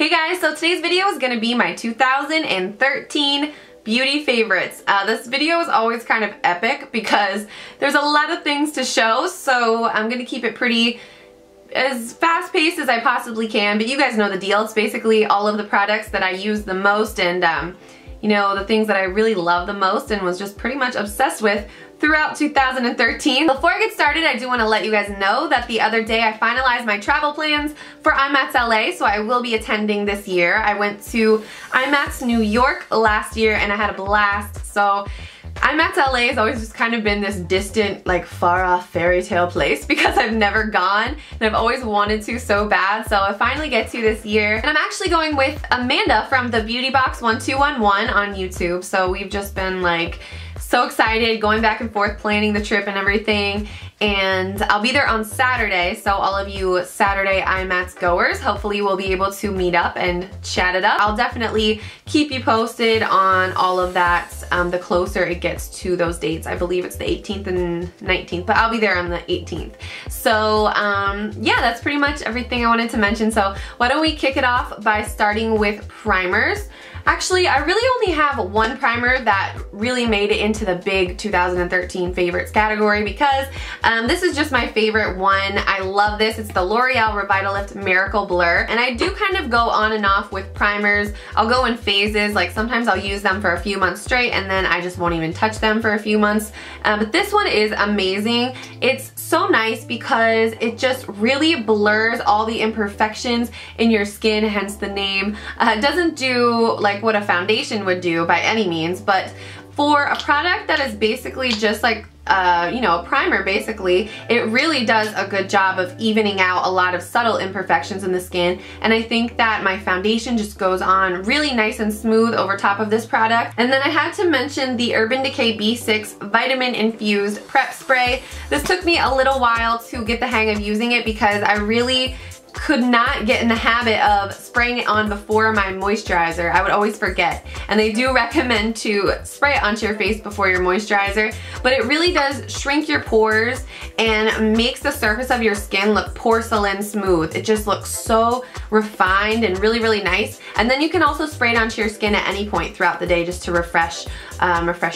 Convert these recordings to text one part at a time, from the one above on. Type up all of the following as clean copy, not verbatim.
Hey guys, so today's video is going to be my 2013 beauty favorites. This video is always kind of epic because there's a lot of things to show, so I'm going to keep it pretty as fast-paced as I possibly can, but you guys know the deal. It's basically all of the products that I use the most and you know, the things that I really love the most and was just pretty much obsessed with throughout 2013. Before I get started, I do want to let you guys know that the other day I finalized my travel plans for IMATS LA, so I will be attending this year. I went to IMATS New York last year and I had a blast. So IMATS LA has always just kind of been this distant, like far off fairy tale place because I've never gone and I've always wanted to so bad. So I finally get to this year. And I'm actually going with Amanda from the Beauty Box 1211 on YouTube. So we've just been like so excited, going back and forth planning the trip and everything. And I'll be there on Saturday, so all of you Saturday IMATS goers, hopefully we'll be able to meet up and chat it up. I'll definitely keep you posted on all of that the closer it gets to those dates. I believe it's the 18th and 19th, but I'll be there on the 18th. So yeah, that's pretty much everything I wanted to mention. So why don't we kick it off by starting with primers. Actually, I really only have one primer that really made it into the big 2013 favorites category because this is just my favorite one. I love this. It's the L'Oreal Revitalift Miracle Blur. And I do kind of go on and off with primers. I'll go in phases. Like sometimes I'll use them for a few months straight and then I just won't even touch them for a few months. But this one is amazing. It's so nice because it just really blurs all the imperfections in your skin, hence the name. It doesn't do like what a foundation would do by any means, but for a product that is basically just like you know, a primer basically, it really does a good job of evening out a lot of subtle imperfections in the skin. And I think that my foundation just goes on really nice and smooth over top of this product. And then I had to mention the Urban Decay B6 Vitamin Infused Prep Spray. This took me a little while to get the hang of using it because I really could not get in the habit of spraying it on before my moisturizer. I would always forget. And they do recommend to spray it onto your face before your moisturizer, but it really does shrink your pores and makes the surface of your skin look porcelain smooth. It just looks so refined and really, really nice. And then you can also spray it onto your skin at any point throughout the day just to refresh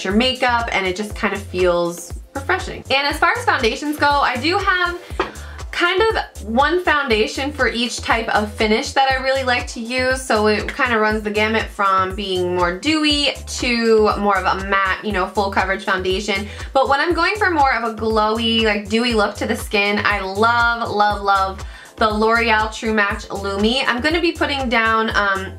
your makeup, and it just kind of feels refreshing. And as far as foundations go, I do have kind of one foundation for each type of finish that I really like to use. So it kind of runs the gamut from being more dewy to more of a matte, you know, full coverage foundation. But when I'm going for more of a glowy, like dewy look to the skin, I love, love, love the Loreal True Match Lumi. I'm going to be putting down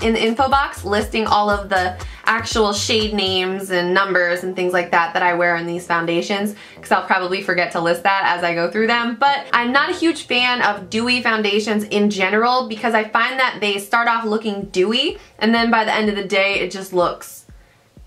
in the info box listing all of the actual shade names and numbers and things like that that I wear in these foundations because I'll probably forget to list that as I go through them. But I'm not a huge fan of dewy foundations in general because I find that they start off looking dewy and then by the end of the day it just looks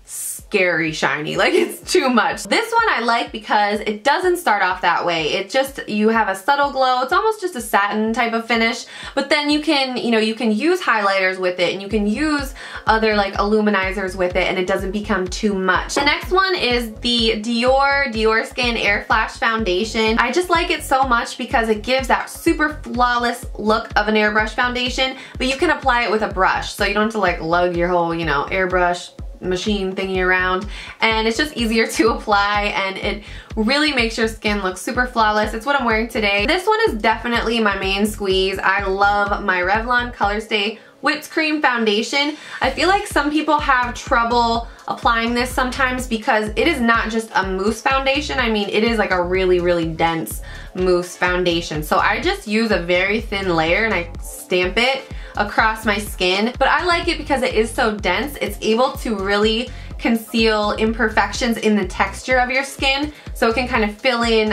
scary shiny, like it's too much. This one I like because it doesn't start off that way. It just, you have a subtle glow. It's almost just a satin type of finish, but then you can, you know, you can use highlighters with it and you can use other like illuminizers with it and it doesn't become too much. The next one is the Diorskin Airflash foundation. I just like it so much because it gives that super flawless look of an airbrush foundation, but you can apply it with a brush, so you don't have to like lug your whole, you know, airbrush machine thingy around, and it's just easier to apply and it really makes your skin look super flawless. It's what I'm wearing today. This one is definitely my main squeeze. I love my Revlon Colorstay Whipped Cream foundation. I feel like some people have trouble applying this sometimes because it is not just a mousse foundation. I mean, it is like a really, really dense mousse foundation. So I just use a very thin layer and I stamp it across my skin, but I like it because it is so dense. It's able to really conceal imperfections in the texture of your skin, so it can kind of fill in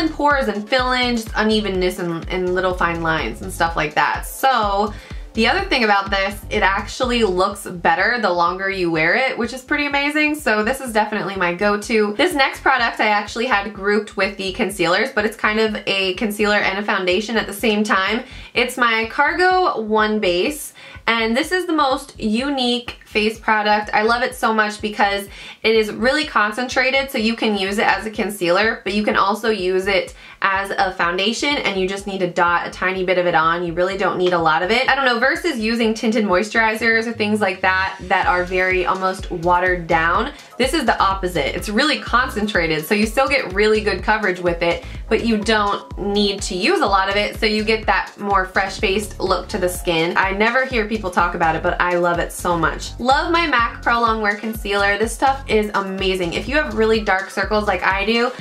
pores and fill in just unevenness and little fine lines and stuff like that. So the other thing about this, it actually looks better the longer you wear it, which is pretty amazing. So this is definitely my go-to. This next product I actually had grouped with the concealers, but it's kind of a concealer and a foundation at the same time. It's my Cargo OneBase, and this is the most unique face product. I love it so much because it is really concentrated, so you can use it as a concealer, but you can also use it as a foundation, and you just need to dot a tiny bit of it on. You really don't need a lot of it. I don't know, versus using tinted moisturizers or things like that that are very almost watered down, this is the opposite. It's really concentrated, so you still get really good coverage with it, but you don't need to use a lot of it, so you get that more fresh-faced look to the skin. I never hear people talk about it, but I love it so much. Love my MAC Prolongwear concealer. This stuff is amazing. If you have really dark circles like I do,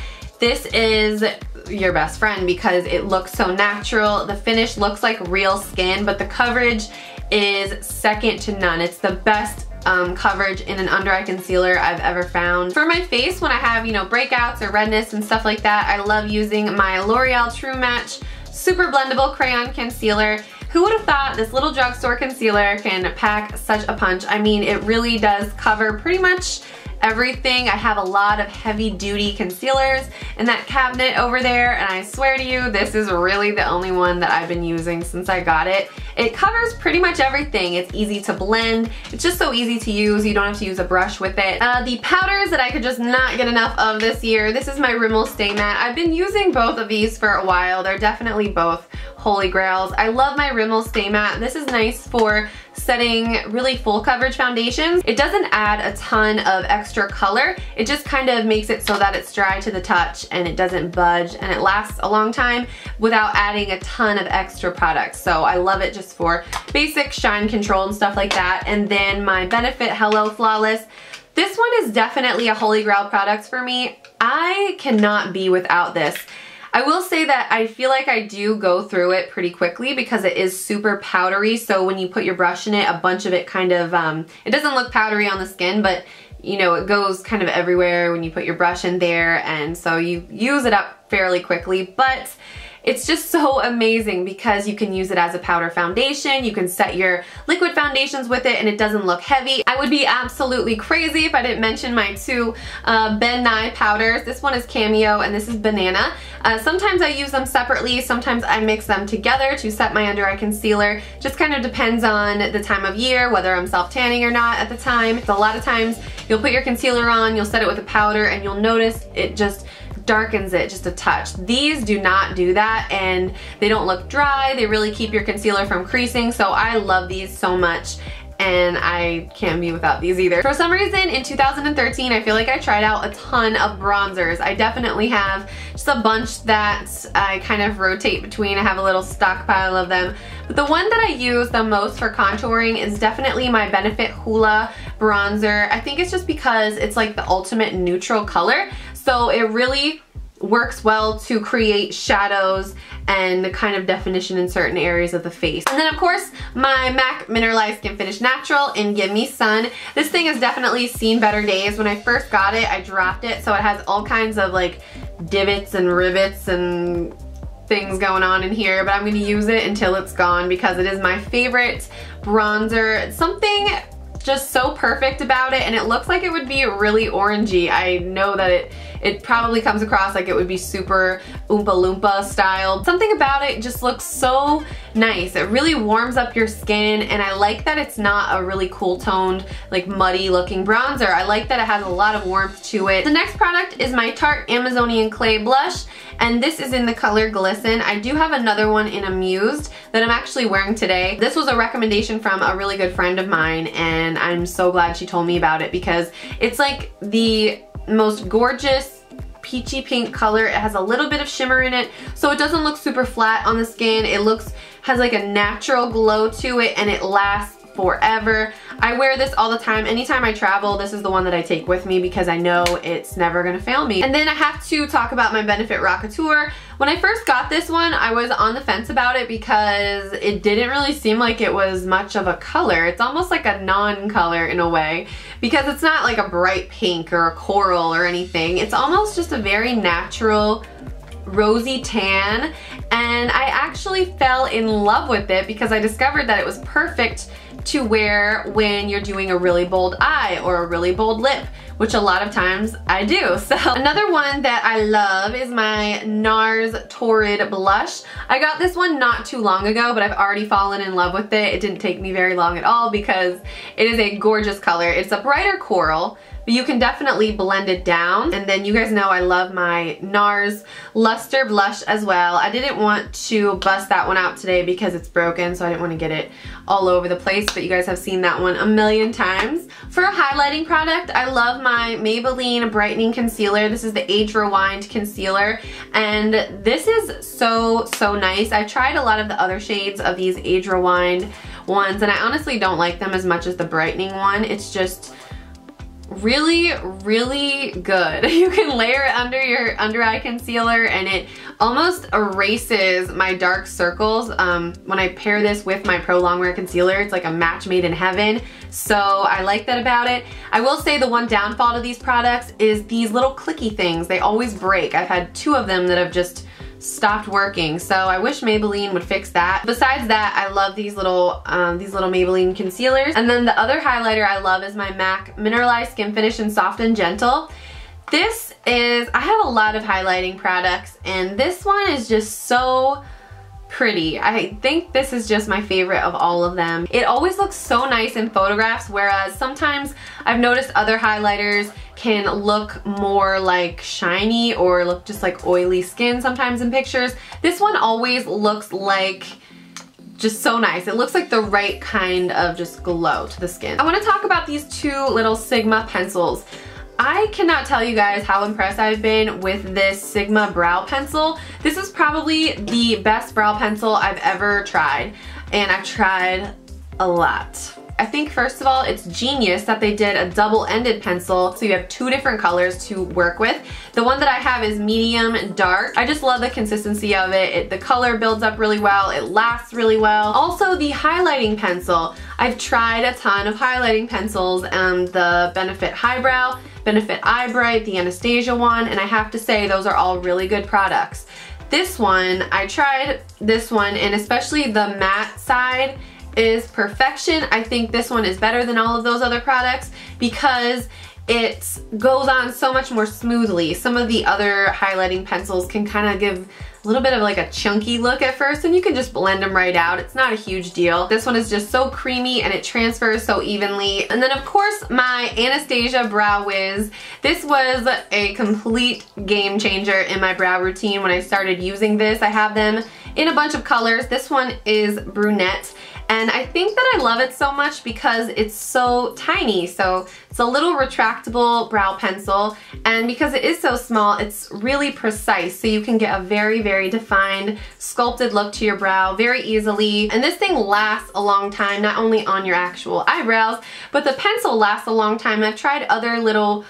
this is your best friend because it looks so natural. The finish looks like real skin, but the coverage is second to none. It's the best coverage in an under eye concealer I've ever found. For my face, when I have, you know, breakouts or redness and stuff like that, I love using my Loreal True Match Super Blendable Crayon Concealer. Who would have thought this little drugstore concealer can pack such a punch? I mean, it really does cover pretty much everything. I have a lot of heavy duty concealers in that cabinet over there, and I swear to you, this is really the only one that I've been using since I got it. It covers pretty much everything. It's easy to blend. It's just so easy to use. You don't have to use a brush with it. The powders that I could just not get enough of this year, this is my Rimmel Stay Matte. I've been using both of these for a while. They're definitely both holy grails. I love my Rimmel Stay Matte. This is nice for setting really full coverage foundations. It doesn't add a ton of extra color. It just kind of makes it so that it's dry to the touch and it doesn't budge, and it lasts a long time without adding a ton of extra products. So I love it just for basic shine control and stuff like that. And then my Benefit Hello Flawless. This one is definitely a holy grail product for me. I cannot be without this. I will say that I feel like I do go through it pretty quickly because it is super powdery, so when you put your brush in it, a bunch of it kind of, it doesn't look powdery on the skin, but you know, it goes kind of everywhere when you put your brush in there, and so you use it up fairly quickly, but it's just so amazing because you can use it as a powder foundation. You can set your liquid foundations with it and it doesn't look heavy. I would be absolutely crazy if I didn't mention my two Ben Nye powders. This one is Cameo and this is Banana. Sometimes I use them separately, sometimes I mix them together to set my under eye concealer. Just kind of depends on the time of year, whether I'm self-tanning or not at the time. So a lot of times you'll put your concealer on, you'll set it with a powder, and you'll notice it just darkens it just a touch. These do not do that, and they don't look dry. They really keep your concealer from creasing, so I love these so much, and I can't be without these either. For some reason in 2013 I feel like I tried out a ton of bronzers. I definitely have just a bunch that I kind of rotate between. I have a little stockpile of them, but the one that I use the most for contouring is definitely my Benefit Hoola bronzer. I think it's just because it's like the ultimate neutral color, so it really works well to create shadows and the kind of definition in certain areas of the face. And then of course my MAC Mineralize Skinfinish Natural in Give Me Sun. This thing has definitely seen better days. When I first got it, I dropped it, so it has all kinds of like divots and rivets and things going on in here, but I'm going to use it until it's gone because it is my favorite bronzer. It's something just so perfect about it, and it looks like it would be really orangey. I know that it probably comes across like it would be super Oompa Loompa style. Something about it just looks so nice. It really warms up your skin, and I like that it's not a really cool toned, like muddy looking bronzer. I like that it has a lot of warmth to it. The next product is my Tarte Amazonian Clay Blush, and this is in the color Glisten. I do have another one in Amused that I'm actually wearing today. This was a recommendation from a really good friend of mine, and I'm so glad she told me about it because it's like the most gorgeous peachy pink color. It has a little bit of shimmer in it, so it doesn't look super flat on the skin. It has like a natural glow to it, and it lasts forever. I wear this all the time. Anytime I travel, this is the one that I take with me because I know it's never gonna fail me. And then I have to talk about my Benefit Rockateur. When I first got this one, I was on the fence about it because it didn't really seem like it was much of a color. It's almost like a non-color in a way because it's not like a bright pink or a coral or anything. It's almost just a very natural rosy tan, and I actually fell in love with it because I discovered that it was perfect to wear when you're doing a really bold eye or a really bold lip, which a lot of times I do. So another one that I love is my NARS Torrid Blush. I got this one not too long ago, but I've already fallen in love with it. It didn't take me very long at all because it is a gorgeous color. It's a brighter coral, but you can definitely blend it down. And then you guys know I love my NARS Luster blush as well. I didn't want to bust that one out today because it's broken, so I didn't want to get it all over the place, but you guys have seen that one a million times. For a highlighting product, I love my Maybelline Brightening Concealer. This is the Age Rewind Concealer, and this is so nice. I've tried a lot of the other shades of these Age Rewind ones, and I honestly don't like them as much as the brightening one. It's just really good. You can layer it under your under eye concealer and it almost erases my dark circles. When I pair this with my Prolongwear concealer, it's like a match made in heaven. So I like that about it. I will say the one downfall to these products is these little clicky things. They always break. I've had 2 of them that have just stopped working, so I wish Maybelline would fix that. Besides that, I love these little Maybelline concealers. And then the other highlighter I love is my MAC Mineralize Skinfinish in Soft and Gentle. This is, I have a lot of highlighting products, and this one is just so pretty. I think this is just my favorite of all of them. It always looks so nice in photographs, whereas sometimes I've noticed other highlighters can look more like shiny or look just like oily skin sometimes in pictures. This one always looks like just so nice. It looks like the right kind of just glow to the skin. I want to talk about these 2 little Sigma pencils. I cannot tell you guys how impressed I've been with this Sigma brow pencil. This is probably the best brow pencil I've ever tried, and I've tried a lot. I think first of all, it's genius that they did a double-ended pencil, so you have 2 different colors to work with. The one that I have is medium dark. I just love the consistency of it. The color builds up really well. It lasts really well. Also, the highlighting pencil. I've tried a ton of highlighting pencils, the Benefit Highbrow, Benefit Eye Bright, the Anastasia one, and I have to say those are all really good products. This one, I tried this one, and especially the matte side is perfection. I think this one is better than all of those other products because it goes on so much more smoothly. Some of the other highlighting pencils can kind of give a little bit of like a chunky look at first, and you can just blend them right out. It's not a huge deal. This one is just so creamy and it transfers so evenly. And then of course my Anastasia Brow Wiz. This was a complete game changer in my brow routine when I started using this. I have them in a bunch of colors. This one is brunette. And I think that I love it so much because it's so tiny. So it's a little retractable brow pencil, and because it is so small, it's really precise. So you can get a very defined, sculpted look to your brow very easily. And this thing lasts a long time, not only on your actual eyebrows, but the pencil lasts a long time. I've tried other little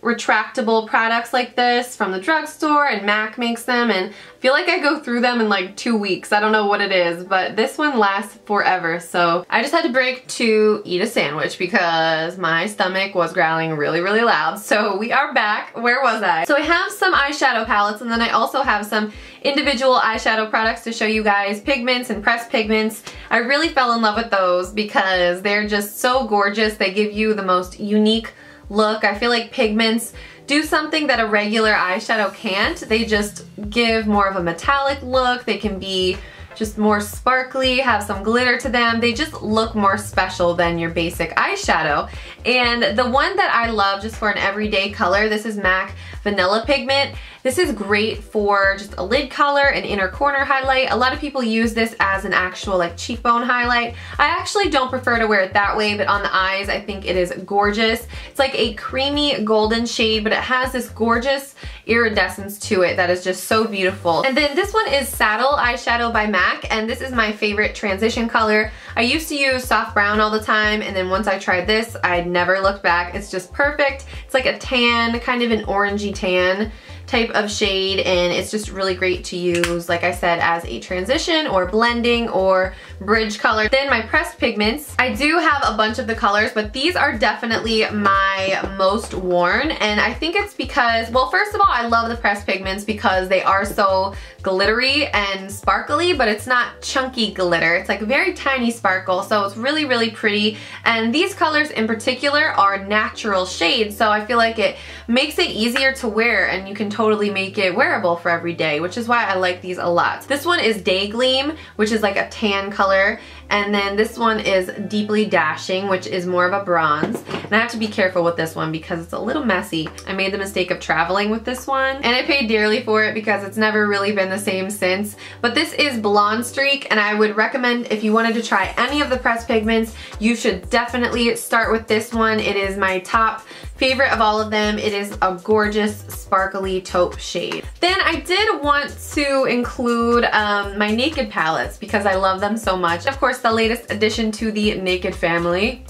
retractable products like this from the drugstore, and MAC makes them, and I feel like I go through them in like 2 weeks. I don't know what it is, but this one lasts forever. So I just had to break to eat a sandwich because my stomach was growling really loud. So we are back. Where was I? So I have some eyeshadow palettes, and then I also have some individual eyeshadow products to show you guys, pigments and pressed pigments. I really fell in love with those because they're just so gorgeous. They give you the most unique look. I feel like pigments do something that a regular eyeshadow can't. They just give more of a metallic look. They can be just more sparkly, have some glitter to them. They just look more special than your basic eyeshadow. And the one that I love just for an everyday color, this is MAC Vanilla Pigment. This is great for just a lid color, an inner corner highlight. A lot of people use this as an actual like cheekbone highlight. I actually don't prefer to wear it that way, but on the eyes I think it is gorgeous. It's like a creamy golden shade, but it has this gorgeous iridescence to it that is just so beautiful. And then this one is Saddle Eyeshadow by MAC, and this is my favorite transition color. I used to use soft brown all the time, and then once I tried this, I never looked back. It's just perfect. It's like a tan, kind of an orangey tan type of shade, and it's just really great to use, like I said, as a transition or blending or bridge color. Then my pressed pigments. I do have a bunch of the colors, but these are definitely my most worn, and I think it's because, well, first of all, I love the pressed pigments because they are so glittery and sparkly, but it's not chunky glitter. It's like a very tiny sparkle, so it's really, really pretty. And these colors in particular are natural shades, so I feel like it makes it easier to wear, and you can totally make it wearable for every day, which is why I like these a lot. This one is Day Gleam, which is like a tan color, and then this one is Deeply Dashing, which is more of a bronze. And I have to be careful with this one because it's a little messy. I made the mistake of traveling with this one, and I paid dearly for it because it's never really been the same since. But this is Blonde Streak, and I would recommend, if you wanted to try any of the pressed pigments, you should definitely start with this one. It is my top favorite of all of them. It is a gorgeous sparkly taupe shade. Then I did want to include my Naked palettes because I love them so much. Of course, the latest addition to the Naked family.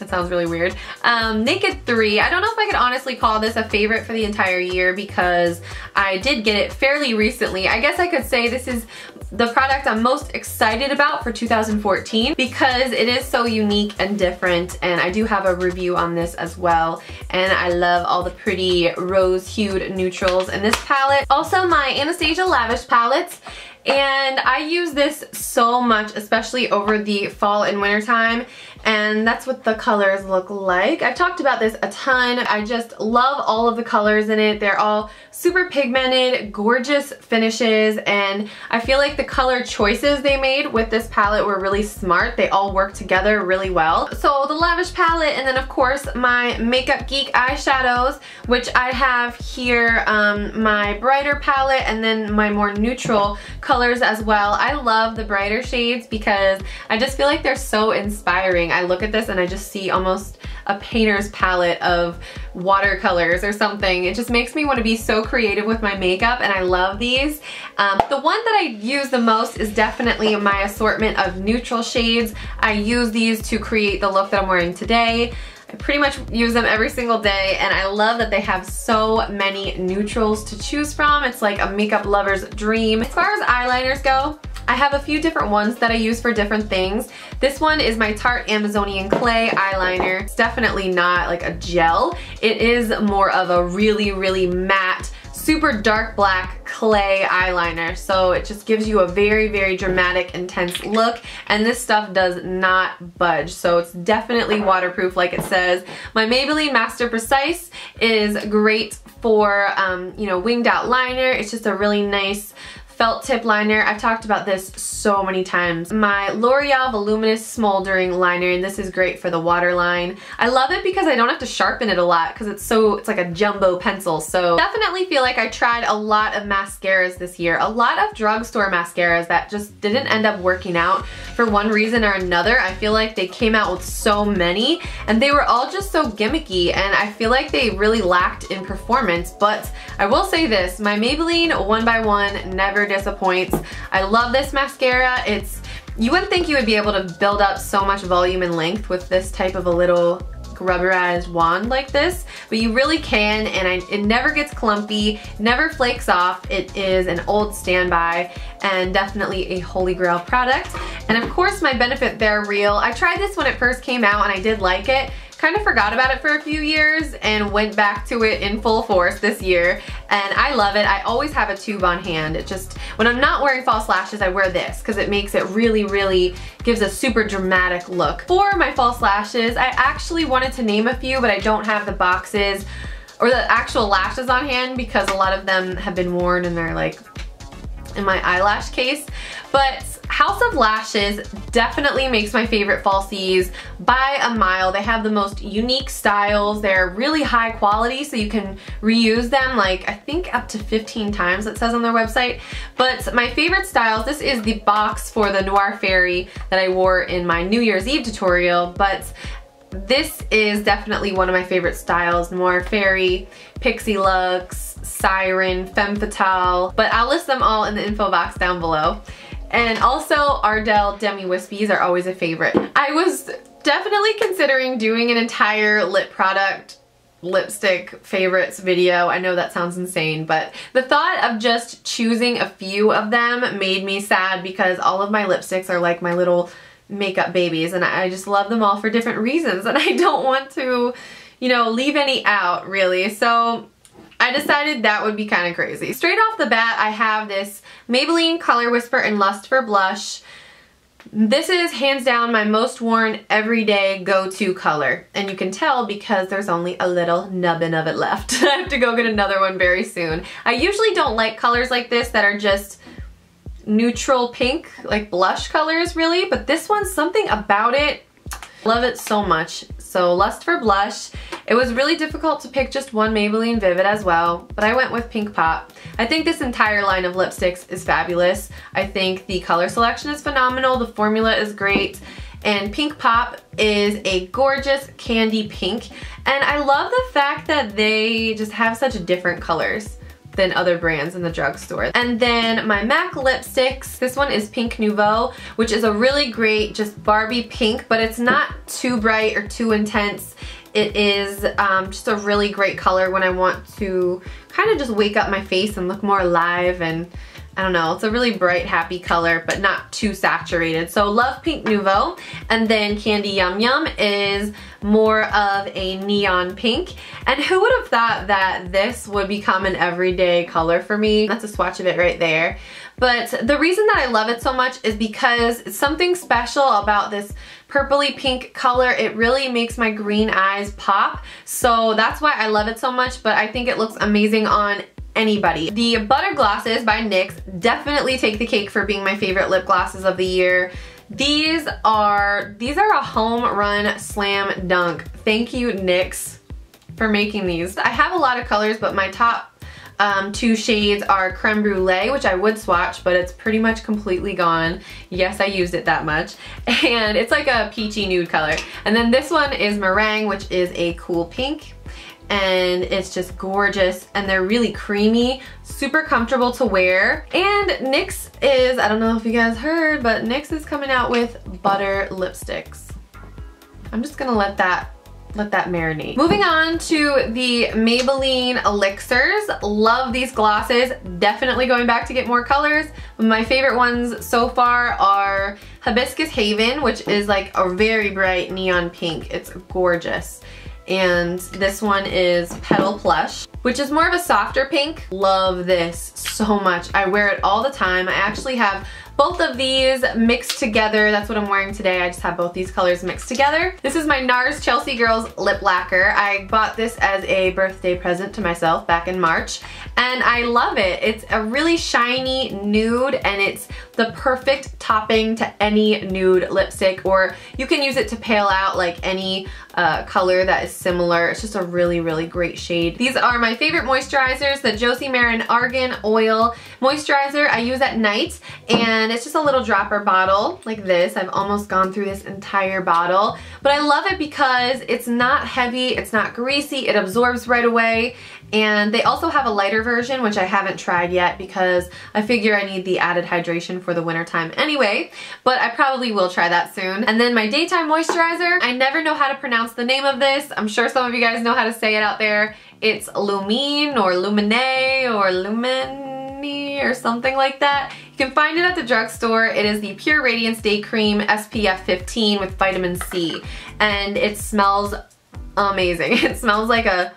That sounds really weird. Naked 3, I don't know if I could honestly call this a favorite for the entire year because I did get it fairly recently. I guess I could say this is the product I'm most excited about for 2014 because it is so unique and different, and I do have a review on this as well. And I love all the pretty rose-hued neutrals in this palette. Also, my Anastasia Lavish palettes. And I use this so much, especially over the fall and winter time, and that's what the colors look like. I've talked about this a ton. I just love all of the colors in it. They're all super pigmented, gorgeous finishes, and I feel like the color choices they made with this palette were really smart. They all work together really well. So the Lavish palette, and then of course my Makeup Geek eyeshadows, which I have here, my brighter palette, and then my more neutral colors as well. I love the brighter shades because I just feel like they're so inspiring. I look at this and I just see almost a painter's palette of watercolors or something. It just makes me want to be so creative with my makeup, and I love these. The one that I use the most is definitely my assortment of neutral shades. I use these to create the look that I'm wearing today. I pretty much use them every single day, and I love that they have so many neutrals to choose from. It's like a makeup lover's dream. As far as eyeliners go, I have a few different ones that I use for different things. This one is my Tarte Amazonian Clay eyeliner. It's definitely not like a gel. It is more of a really, really matte, super dark black clay eyeliner, so it just gives you a very, very dramatic, intense look, and this stuff does not budge, so it's definitely waterproof like it says. My Maybelline Master Precise is great for, you know, winged out liner. It's just a really nice felt tip liner. I've talked about this so many times. My L'Oreal Voluminous Smoldering Liner, and this is great for the waterline. I love it because I don't have to sharpen it a lot because it's like a jumbo pencil. So definitely feel like I tried a lot of mascaras this year. A lot of drugstore mascaras that just didn't end up working out for one reason or another. I feel like they came out with so many and they were all just so gimmicky, and I feel like they really lacked in performance. But I will say this, my Maybelline 1x1 never disappoints. I love this mascara. You wouldn't think you would be able to build up so much volume and length with this type of a little rubberized wand like this, but you really can, and it never gets clumpy, never flakes off. It is an old standby and definitely a holy grail product. And of course my Benefit Bare Real. I tried this when it first came out and I did like it. Kind of forgot about it for a few years and went back to it in full force this year, and I love it. I always have a tube on hand. It just, when I'm not wearing false lashes, I wear this because it makes it really, really gives a super dramatic look. For my false lashes, I actually wanted to name a few, but I don't have the boxes or the actual lashes on hand because a lot of them have been worn and they're like in my eyelash case. But House of Lashes definitely makes my favorite falsies by a mile. They have the most unique styles. They're really high quality, so you can reuse them like I think up to 15 times, it says on their website. But my favorite styles, this is the box for the Noir Fairy that I wore in my New Year's Eve tutorial, but this is definitely one of my favorite styles. Noir Fairy, Pixie Lux, Siren, Femme Fatale, but I'll list them all in the info box down below. And also Ardell Demi Wispies are always a favorite. I was definitely considering doing an entire lip product lipstick favorites video. I know that sounds insane, but the thought of just choosing a few of them made me sad because all of my lipsticks are like my little makeup babies and I just love them all for different reasons and I don't want to, you know, leave any out really. So I decided that would be kind of crazy. Straight off the bat, I have this Maybelline Color Whisper in Lust for Blush. This is hands down my most worn everyday go-to color, and you can tell because there's only a little nubbin of it left. I have to go get another one very soon. I usually don't like colors like this that are just neutral pink, like blush colors really, but this one's something about it. Love it so much. So Lust for Blush. It was really difficult to pick just one Maybelline Vivid as well, but I went with Pink Pop. I think this entire line of lipsticks is fabulous. I think the color selection is phenomenal, the formula is great, and Pink Pop is a gorgeous candy pink, and I love the fact that they just have such different colors than other brands in the drugstore. And then my MAC lipsticks, this one is Pink Nouveau, which is a really great just Barbie pink, but it's not too bright or too intense. It is just a really great color when I want to kind of just wake up my face and look more alive, and I don't know, it's a really bright, happy color, but not too saturated. So love Pink Nouveau. And then Candy Yum Yum is more of a neon pink. And who would have thought that this would become an everyday color for me? That's a swatch of it right there. But the reason that I love it so much is because it's something special about this purpley pink color. It really makes my green eyes pop. So that's why I love it so much, but I think it looks amazing on anybody. The Butter Glosses by NYX definitely take the cake for being my favorite lip glosses of the year. These are a home run slam dunk. Thank you, NYX, for making these. I have a lot of colors, but my top two shades are Creme Brulee, which I would swatch, but it's pretty much completely gone. Yes, I used it that much. And it's like a peachy nude color. And then this one is Meringue, which is a cool pink. And it's just gorgeous, and they're really creamy, super comfortable to wear. And NYX is, I don't know if you guys heard, but NYX is coming out with butter lipsticks. I'm just gonna let that marinate. Moving on to the Maybelline Elixirs. Love these glosses. Definitely going back to get more colors. My favorite ones so far are Hibiscus Haven, which is like a very bright neon pink. It's gorgeous. And this one is Petal Plush, which is more of a softer pink. Love this so much. I wear it all the time. I actually have both of these mixed together. That's what I'm wearing today. I just have both these colors mixed together. This is my NARS Chelsea Girls Lip Lacquer. I bought this as a birthday present to myself back in March, and I love it. It's a really shiny nude, and it's the perfect topping to any nude lipstick, or you can use it to pale out like any color that is similar. It's just a really, really great shade. These are my favorite moisturizers, the Josie Maran Argan Oil Moisturizer. I use at night, and it's just a little dropper bottle like this. I've almost gone through this entire bottle, but I love it because it's not heavy, it's not greasy, it absorbs right away. And they also have a lighter version, which I haven't tried yet because I figure I need the added hydration for the winter time anyway, but I probably will try that soon. And then my daytime moisturizer, I never know how to pronounce the name of this. I'm sure some of you guys know how to say it out there. It's Lumine or Lumine or Lumini or something like that. You can find it at the drugstore. It is the Pure Radiance Day Cream SPF 15 with vitamin C, and it smells amazing. It smells like a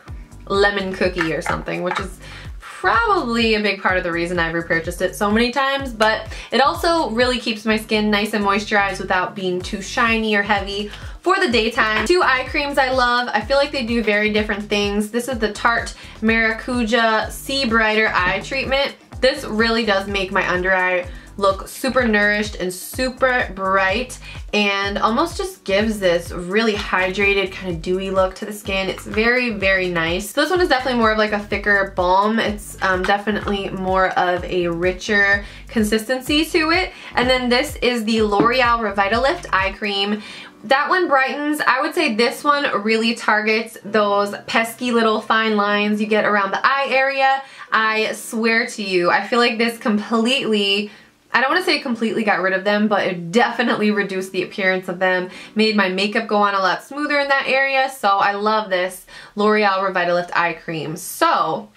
lemon cookie or something, which is probably a big part of the reason I've repurchased it so many times, but it also really keeps my skin nice and moisturized without being too shiny or heavy for the daytime. Two eye creams I love. I feel like they do very different things. This is the Tarte Maracuja Sea Brighter Eye Treatment. This really does make my under eye look super nourished and super bright, and almost just gives this really hydrated kind of dewy look to the skin. It's very, very nice. This one is definitely more of like a thicker balm. It's definitely more of a richer consistency to it. And then this is the L'Oreal Revitalift Eye Cream. That one brightens. I would say this one really targets those pesky little fine lines you get around the eye area. I swear to you, I feel like this completely I don't want to say it completely got rid of them, but it definitely reduced the appearance of them, made my makeup go on a lot smoother in that area. So I love this L'Oreal Revitalift eye cream. So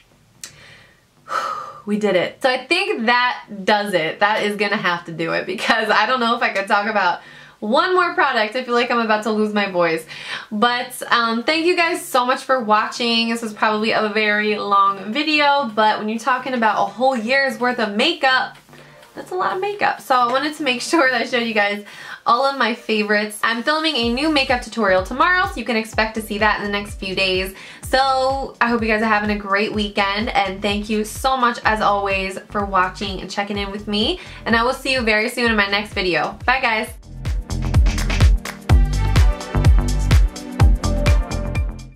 we did it. So I think that does it. That is gonna have to do it, because I don't know if I could talk about one more product. I feel like I'm about to lose my voice. But thank you guys so much for watching. This was probably a very long video, but when you're talking about a whole year's worth of makeup, that's a lot of makeup. So I wanted to make sure that I showed you guys all of my favorites. I'm filming a new makeup tutorial tomorrow, so you can expect to see that in the next few days. So I hope you guys are having a great weekend, and thank you so much as always for watching and checking in with me. And I will see you very soon in my next video. Bye guys.